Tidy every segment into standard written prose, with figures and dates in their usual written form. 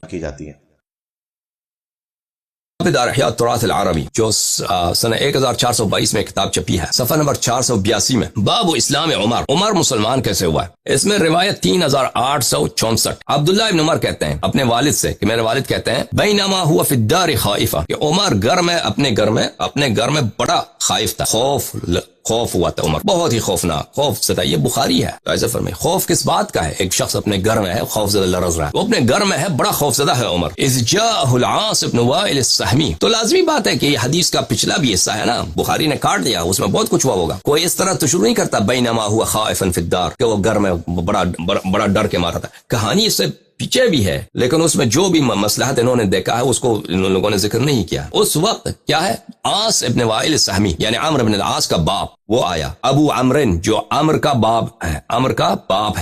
کی جاتی ہے۔ دار احیاء التراث العربی جو سنہ 1422 میں کتاب چھپی ہے، صفحہ نمبر 482 میں، باب اسلام عمر، عمر مسلمان کیسے ہوا ہے۔ اس میں روایت 3864 عبداللہ ابن عمر کہتے ہیں اپنے والد سے کہ میرے والد کہتے ہیں بینما ہوا فی الدار خائفہ، کہ عمر اپنے گھر میں بڑا خائف تھا، خوف ہوا تھا عمر، بہت ہی خوفناک، خوف زدہ۔ یہ بخاری ہے، تو ایسے فرمائے خوف کس بات کا ہے؟ ایک شخص اپنے گھر میں ہے، خوف زدہ لرز رہا ہے، وہ اپنے گھر میں ہے، بڑا خوف زدہ ہے عمر۔ اذ جاءہ العاص بن وائل السہمی، تو لازمی بات ہے کہ یہ حدیث کا پچھلا بھی حصہ ہے نا، بخاری نے کاٹ دیا، اس میں بہت کچھ ہوا ہوگا۔ کوئی اس طرح تو شروع نہیں کرتا بینما ہوا خائفا فی الدار کہ وہ گھر میں بڑا ڈر کے مارا تھا۔ کہانی اس سے پیچھے بھی ہے، لیکن اس میں جو بھی مصلحت انہوں نے دیکھا ہے اس کو ان لوگوں نے ذکر نہیں کیا۔ اس وقت کیا ہے، عاص ابن وائل السہمی یعنی عمرو بن العاص کا باپ وہ آیا، ابو عمرن جو عمر کا باپ ہے، عمر کا باپ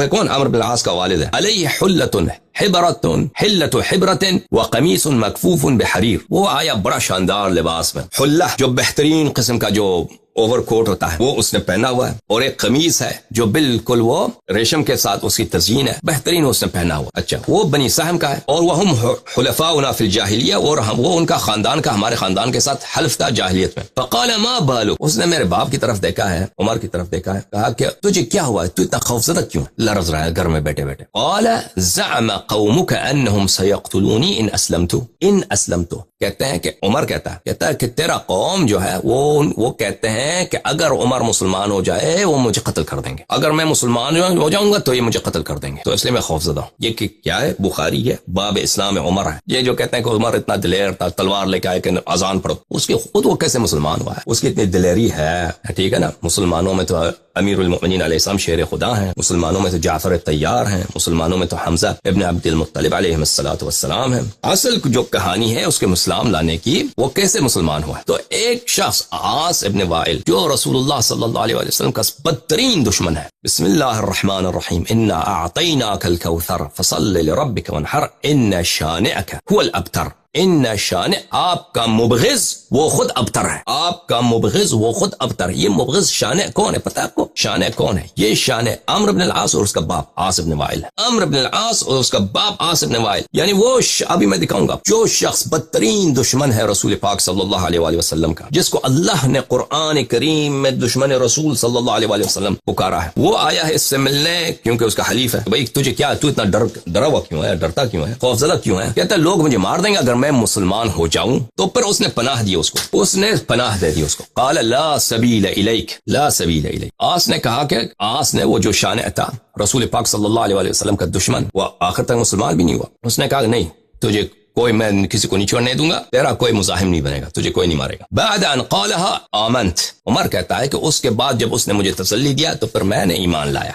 ہے کون؟ عمرو بن العاص کا والد ہے۔ علیہ حلۃ حبرۃ وقمیص مکفوف بحریر، وہ آیا بڑا شاندار لباس میں، حلہ جو بہترین قسم کا جو اوور کوٹ ہوتا ہے وہ اس نے پہنا ہوا ہے، اور ایک قمیص ہے جو بالکل وہ ریشم کے ساتھ اس کی تزئین ہے، بہترین اس نے پہنا ہوا۔ اچھا، وہ بنی سہم کا ہے، اور وہ ہم حلفاؤنا فی الجاہلیہ، اور وہ ان کا خاندان کا ہمارے خاندان کے ساتھ حلف تھا جاہلیت میں۔ فقال ما بالک، اس نے میرے باپ کی طرف دیکھا ہے، عمر کی طرف دیکھا ہے، کہا کہ تجھے کیا ہوا ہے، تو اتنا خوفزدہ کیوں لرز رہا ہے گھر میں بیٹھے بیٹھے؟ قال زعم قومک انہم سیقتلونی ان اسلمت، کہتے ہیں کہ عمر کہتا ہے کہ تیرا قوم جو ہے وہ کہتے ہیں کہ اگر عمر مسلمان ہو جائے وہ مجھے قتل کر دیں گے، اگر میں مسلمان ہو جاؤں گا تو یہ مجھے قتل کر دیں گے، تو اس لیے میں خوف زدہ ہوں۔ یہ کیا ہے؟ بخاری ہے، باب اسلام عمر ہے۔ یہ جو کہتے ہیں کہ عمر اتنا دلیر تھا، تلوار لے کے آئے کہ اذان پڑھو، اس کی خود وہ کیسے مسلمان ہوا ہے، اس کی اتنی دلیری ہے، ٹھیک ہے نا۔ مسلمانوں میں تو امیر المؤمنین علیہ السلام شیر خدا ہیں، مسلمانوں میں تو جعفر طیار ہیں، مسلمانوں میں تو حمزہ ابن عبد المطلب علیہ السلام ہیں۔ اصل جو کہانی ہے اس کے اسلام لانے کی، وہ کیسے مسلمان ہوا ہے۔ تو ایک شخص عاص ابن وائل جو رسول اللہ صلی اللہ علیہ وسلم کا بدترین دشمن ہے، بسم اللہ الرحمن الرحیم، انا اعطیناک الکوثر فصل لربک وانحر ان شانئک هو الابتر، ان شانئ، آپ کا مبغض وہ خود ابتر ہے، آپ کا مبغض وہ خود ابتر ہے۔ یہ مبغض شانئ کون ہے پتہ ہے آپ کو؟ شانئ کون ہے؟ یہ شانئ عمرو بن العاص اور اس کا باپ عاص بن وائل ہے۔ عمرو بن العاص اور اس کا باپ عاص بن وائل، یعنی وہ ابھی میں دکھاؤں گا جو شخص بدترین دشمن ہے رسول پاک صلی اللہ علیہ وآلہ وسلم کا، جس کو اللہ نے قرآن کریم میں دشمن رسول صلی اللہ علیہ وآلہ وسلم پکارا ہے، وہ آیا ہے اس سے ملنے، کیونکہ اس کا حلیف ہے۔ بھائی تجھے کیا، تو اتنا ڈرا ہوا کیوں ہے، ڈرتا کیوں ہے، خوفزدہ کیوں ہے؟ کہتا ہے لوگ مجھے مار دیں گے اگر میں مسلمان ہو جاؤں۔ تو پھر اس نے پناہ دی، اس نے پناہ دے دی اس کو۔ قال لا سبیل الیک، لا سبیل الیک، عاص نے کہا کہ عاص نے وہ جو شانئ تھا رسول پاک صلی اللہ علیہ وسلم کا دشمن، وہ آخر تک مسلمان بھی نہیں ہوا۔ اس نے کہا نہیں، تجھے کوئی، میں کسی کو نہیں چھوڑنے دوں گا، تیرا کوئی مزاحم نہیں بنے گا، تجھے کوئی نہیں مارے گا۔ بعد ان قالها آمنت، عمر کہتا ہے کہ اس کے بعد جب اس نے مجھے تسلی دیا تو پھر میں نے ایمان لایا،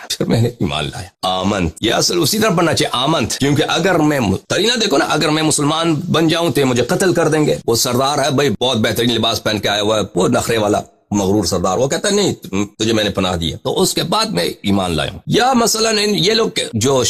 آمنت، یہ اصل اسی طرح پڑھنا چاہیے آمنت، کیونکہ اگر میں قرینہ دیکھو نا، اگر میں مسلمان بن جاؤں تو مجھے قتل کر دیں گے۔ وہ سردار ہے بھائی، بہت بہترین لباس پہن کے آیا ہوا ہے، وہ نخرے والا مغرور سردار، وہ کہتا ہے نہیں تجھے میں نے پناہ دیا، تو اس کے بعد میں ایمان لایا ہوں۔ یا مثلا یہ لوگ جو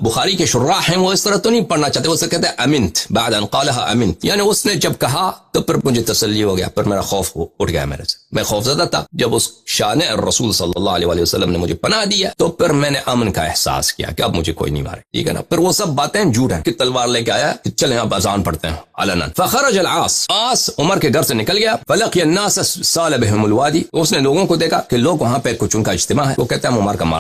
بخاری کے شراح ہیں وہ اس طرح تو نہیں پڑھنا چاہتے، وہ سے کہتے ہیں امنت، بعد ان قالها امنت، یعنی اس نے جب کہا تو پھر مجھے تسلی ہو گیا، پھر میرا خوف اٹھ گیا میرے سے، میں خوف زدہ تھا۔ جب اس شان رسول صلی اللہ علیہ وآلہ وسلم نے مجھے پناہ دیا تو پھر میں نے امن کا احساس کیا کہ اب مجھے کوئی نہیں مارے، ٹھیک ہے نا۔ پھر وہ سب باتیں جھوٹ ہیں کہ تلوار لے کے آیا کہ چلیں اب اذان پڑھتے ہیں علنا۔ فخرج العاص، عاص عمر کے گھر سے نکل گیا، فلقی الناس سال بهم الوادی، اس نے لوگوں کو دیکھا کہ لوگ وہاں پہ کچھ ان کا اجتماع ہے، وہ کہتے ہیں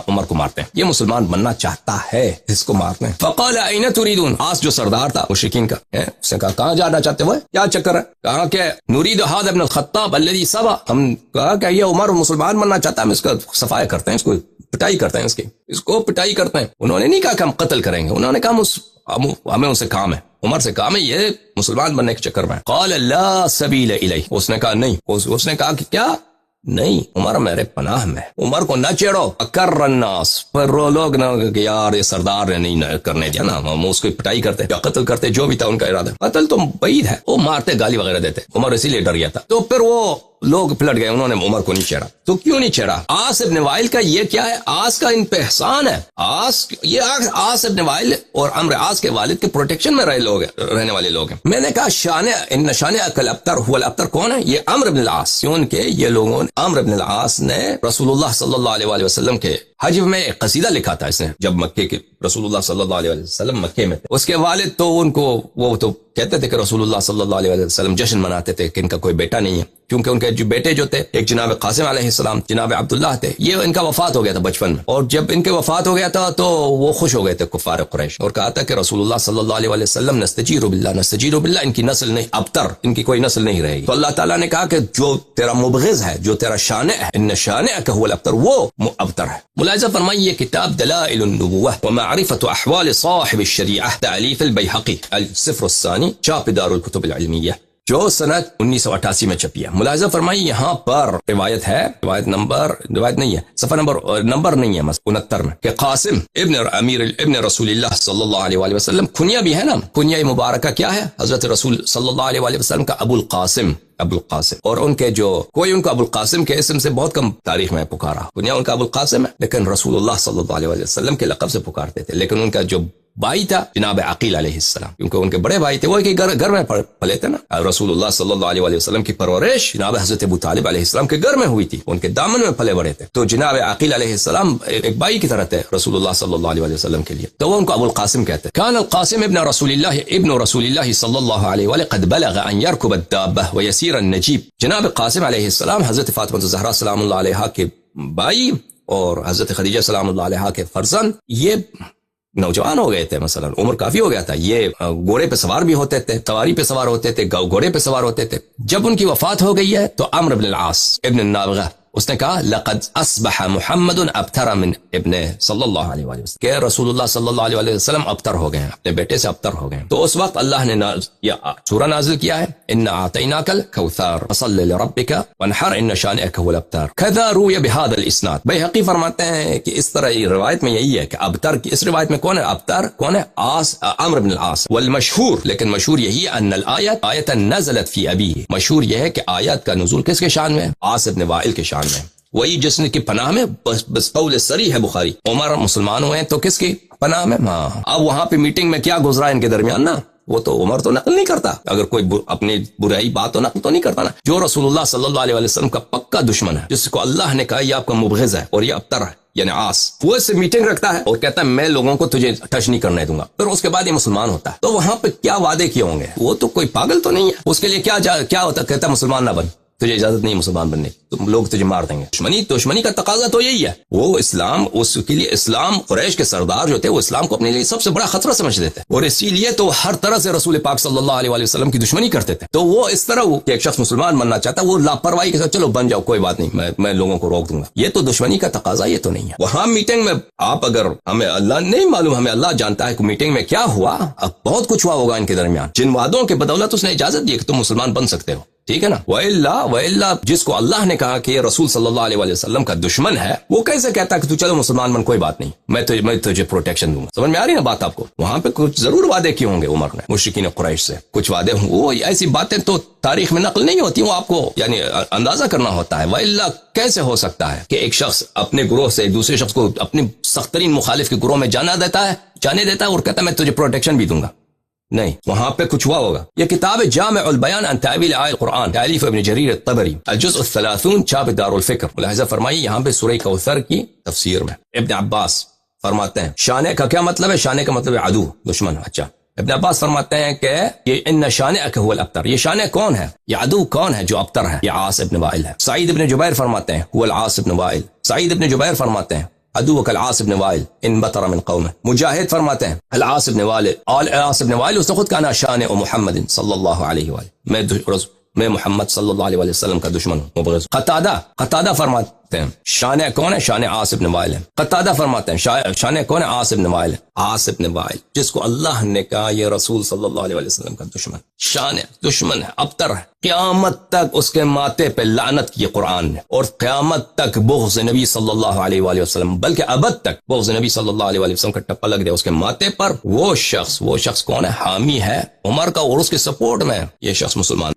عمر کو مارتے ہیں، یہ مسلمان بننا چاہتا ہے، اس کو مارتے ہیں۔ فقال این تريدون، عاص جو سردار تھا مشرکین کا، اس نے کہا کہاں جانا چاہتے ہو، کیا چکر ہے؟ کہا کہ نريد هذا ابن الخطاب الذي سبا، ہم کہا کہ یہ عمر مسلمان بننا چاہتا ہے، ہم اس کا صفائی کرتے ہیں، اس کو پٹائی کرتے ہیں، اس کو پٹائی کرتے ہیں۔ انہوں نے نہیں کہا کہ ہم قتل کریں گے، انہوں نے کہا ہمیں ان سے کام ہے، عمر سے کام ہے، یہ مسلمان بننے کے چکر میں۔ قال لا سبیل الیہ، اس نے کہا نہیں، اس نے کہا کہ کیا نہیں، عمر میرے پناہ میں، عمر کو نہ چھیڑو۔ اکر الناس، پر لوگ نہ کہ یار یہ سردار نے نہیں کرنے دیا نا، ہم اس کو پٹائی کرتے یا قتل کرتے، جو بھی تھا ان کا ارادہ، قتل تو بعید ہے، وہ مارتے گالی وغیرہ دیتے، عمر اسی لیے ڈر گیا تھا۔ تو پھر وہ لوگ پلٹ گئے، انہوں نے عمر کو نہیں چھیڑا۔ تو کیوں نہیں چھیڑا؟ عاص ابن وائل کا یہ کیا ہے، عاص کا ان پہ احسان ہے، عاص ابن وائل اور عمرو عاص کے والد کے پروٹیکشن میں رہنے والے لوگ ہیں۔ میں نے کہا ان شانئک الابتر هو الابتر، کون ہے؟ یہ عمرو بن العاص، کیونکہ یہ لوگوں، عمرو بن العاص نے رسول اللہ صلی اللہ علیہ وآلہ وسلم کے حج میں ایک قصیدہ لکھا تھا اس نے جب مکے کے رسول اللہ صلی اللہ علیہ وسلم مکے میں تھے. اس کے والد تو ان کو وہ تو کہتے تھے کہ رسول اللہ صلی اللہ علیہ وسلم جشن مناتے تھے کہ ان کا کوئی بیٹا نہیں ہے، کیونکہ ان کے جو بیٹے جو تھے ایک جناب قاسم علیہ السلام، جناب عبداللہ تھے، یہ ان کا وفات ہو گیا تھا بچپن میں، اور جب ان کے وفات ہو گیا تھا تو وہ خوش ہو گئے تھے کفار قریش، اور کہا تھا کہ رسول اللہ صلی اللہ علیہ وسلم نستجیر باللہ ان کی نسل نہیں، ابتر ان کی کوئی نسل نہیں رہے گی. تو اللہ تعالیٰ نے کہا کہ جو تیرا مبغض ہے، جو تیرا شانع ہے، ان شانعک هو الابتر، وہ ابتر ہے. ملاحظہ فرمائیے یہ کتاب دلائل النبوہ ومعرفت احوال صاحب الشریعہ تعلیف البیہقی الصفر الثانی چاپ دار الکتب العلمیہ جو سنت 1988 میں چھپی ہے. ملاحظہ فرمائیے یہاں پر روایت ہے، روایت نہیں ہے، صفحہ نمبر نہیں ہے 69 میں، کہ قاسم ابن رسول اللہ صلی اللہ علیہ وسلم، کنیا بھی ہے نا، کنیا مبارکہ کیا ہے؟ حضرت رسول صلی اللہ علیہ وسلم کا ابو القاسم، اور ان کے جو کوئی ان کو ابو القاسم کے اسم سے بہت کم تاریخ میں پکارا، کنیا ان کا ابو القاسم ہے، لیکن رسول اللہ صلی اللہ علیہ وسلم کے لقب سے پکارتے تھے. لیکن ان کا جو بھائی تھا جناب عقیل علیہ السلام، کیونکہ ان کے بڑے بھائی تھے، وہ ایک گھر میں پلے تھے نا. رسول اللہ صلی اللہ علیہ وسلم کی پرورش جناب حضرت ابو طالب علیہ السلام کے گھر میں ہوئی تھی، ان کے دامن میں پلے بڑے تھے. تو جناب عقیل علیہ السلام ایک بھائی کی طرح تھے رسول اللہ صلی اللہ علیہ وسلم کے لیے، تو وہ ان کو ابو القاسم کہتے ہیں. کان القاسم ابن رسول اللہ صلی اللہ علیہ وسلم قد بلغ ان يركب الدابہ ويسير النجیب. جناب قاسم علیہ السلام حضرت فاطمہ الزہرا سلام اللہ علیہا کے بھائی اور حضرت خدیجہ سلام اللہ علیہا کے فرزند، یہ نوجوان ہو گئے تھے، مثلا عمر کافی ہو گیا تھا. یہ گھوڑے پہ سوار بھی ہوتے تھے، سواری پہ سوار ہوتے تھے، گھوڑے پہ سوار ہوتے تھے. جب ان کی وفات ہو گئی ہے تو عمرو بن العاص ابن النابغہ اس نے کہا لقد اصبح محمد ابتر من ابن صلی اللہ علیہ وسلم، کہ رسول اللہ صلی اللہ علیہ وسلم ابتر ہو گئے ہیں، اپنے بیٹے سے ابتر ہو گئے ہیں. تو اس وقت اللہ نے سورہ نازل کیا ہے، ان اعطیناک الکوثر فصل لربک وانحر ان شانئک هو الابتر. کذا روی بهذا الاسناد. بیہقی فرماتے ہیں کہ اس طرح یہ روایت میں یہی ہے کہ ابتر کی، اس روایت میں کون ہے ابتر، کون ہے عمرو بن العاص. والمشہور، لیکن مشہور یہی ہے ان الآیت آیت نزلت فی ابیہ، مشہور یہ ہے کہ آیت کا نزول کس کے شان میں؟ عاص بن وائل کے شان میں، وہی جس نے کی پناہ میں بس قول صریح ہے بخاری. عمر مسلمان ہوئے ہیں تو کس کی پناہ میں؟ ہاں. اب وہاں پہ میٹنگ میں کیا گزرا ان کے درمیان نا، وہ تو عمر تو نقل نہیں کرتا، اگر کوئی اپنی برائی بات تو نقل تو نہیں کرتا نا. جو رسول اللہ صلی اللہ علیہ وسلم کا پکا دشمن ہے، جس کو اللہ نے کہا یہ آپ کا مبغض ہے اور یہ ابتر ہے، یعنی عاص، وہ اس سے میٹنگ رکھتا ہے اور کہتا ہے میں لوگوں کو تجھے ٹچ نہیں کرنے دوں گا، پھر اس کے بعد یہ مسلمان ہوتا ہے. تو وہاں پہ کیا وعدے کیے ہوں گے؟ وہ تو کوئی پاگل تو نہیں ہے، اس کے لیے کیا ہوتا، کہتا مسلمان نہ بن، تجھے اجازت نہیں مسلمان بننے، تم لوگ تجھے مار دیں گے. دشمنی کا تقاضا تو یہی ہے. وہ اسلام، اس کے لیے اسلام، قریش کے سردار جو تھے وہ اسلام کو اپنے لیے سب سے بڑا خطرہ سمجھتے تھے، اور اسی لیے تو ہر طرح سے رسول پاک صلی اللہ علیہ وسلم کی دشمنی کرتے تھے. تو وہ اس طرح کہ ایک شخص مسلمان بننا چاہتا ہے، وہ لاپرواہی کے ساتھ چلو بن جاؤ کوئی بات نہیں، میں لوگوں کو روک دوں گا. یہ تو دشمنی کا تقاضا یہ تو نہیں ہے. وہاں میٹنگ میں آپ اگر، ہمیں اللہ نہیں معلوم، ہمیں اللہ جانتا ہے کہ میٹنگ میں کیا ہوا. اب بہت کچھ ہوا ہوگا ان کے درمیان، جن وعدوں کے بدولت اس نے اجازت دی کہ تم مسلمان بن سکتے ہو، ٹھیک ہے نا. وَإِلَّا جس کو اللہ نے کہا کہ یہ رسول صلی اللہ علیہ وسلم کا دشمن ہے، وہ کیسے کہتا کہ تو چلو مسلمان بن، کوئی بات نہیں، میں تجھے پروٹیکشن دوں گا. سمجھ میں آ رہی نا بات آپ کو؟ وہاں پہ کچھ ضرور وعدے کیے ہوں گے عمر نے مشرکین قریش سے، کچھ وعدے ہوں. وہ ایسی باتیں تو تاریخ میں نقل نہیں ہوتی، وہ آپ کو یعنی اندازہ کرنا ہوتا ہے. وَإِلَّا کیسے ہو سکتا ہے کہ ایک شخص اپنے گروہ سے دوسرے شخص کو اپنے سخت ترین مخالف کے گروہ میں جانے دیتا ہے اور کہتا ہے میں تجھے پروٹیکشن بھی دوں گا؟ نہیں، وہاں پہ کچھ ہوا ہوگا. یہ کتاب جامع البیان عن تعویل آیات القرآن تالیف ابن جریر الطبری الجزء 30 چاپ دار الفکر. ملاحظہ فرمائیے یہاں پہ سورہ کوثر کی تفسیر میں ابن عباس فرماتے ہیں شانے کا کیا مطلب ہے؟ شانے کا مطلب ہے عدو، دشمن. اچھا، ابن عباس فرماتے ہیں کہ یہ ان شانئک هو الابتر، یہ شانع کون ہے، یہ عدو کون ہے جو ابتر ہے؟ یہ عاص ابن وائل ہے. سعید ابن جبیر فرماتے ہیں هو العاص ابن وائل. سعید ابن جبیر فرماتے ہیں عدوک العاص ابن وائل ان بطر من قومه. مجاہد فرماتے ہیں العاص ابن وائل، العاص ابن وائل اس نے خود کہا نا شانع محمد صلی اللہ علیہ وآلہ، میں محمد صلی اللہ علیہ وسلم کا دشمن ہوں، مبغض. قتادہ فرماتے ہیں شانع کون ہے؟ شانع عاص ابن وائل ہے. قتادہ فرماتے ہیں شانع کون ہے؟ عاص ابن وائل. عاص ابن وائل جس کو اللہ نے کہا یہ رسول صلی اللہ علیہ وسلم کا دشمن، شانع دشمن ہے، ابتر ہے. قیامت تک اس کے ماتھے پہ لعنت کی قرآن نے، اور قیامت تک بغض نبی صلی اللہ علیہ وآلہ وسلم، بلکہ ابد تک بغض نبی صلی اللہ علیہ وآلہ وسلم کا ٹپا لگ دے اس کے ماتھے پر. وہ شخص کون ہے؟ حامی ہے عمر کا اور اس کے سپورٹ میں یہ شخص مسلمان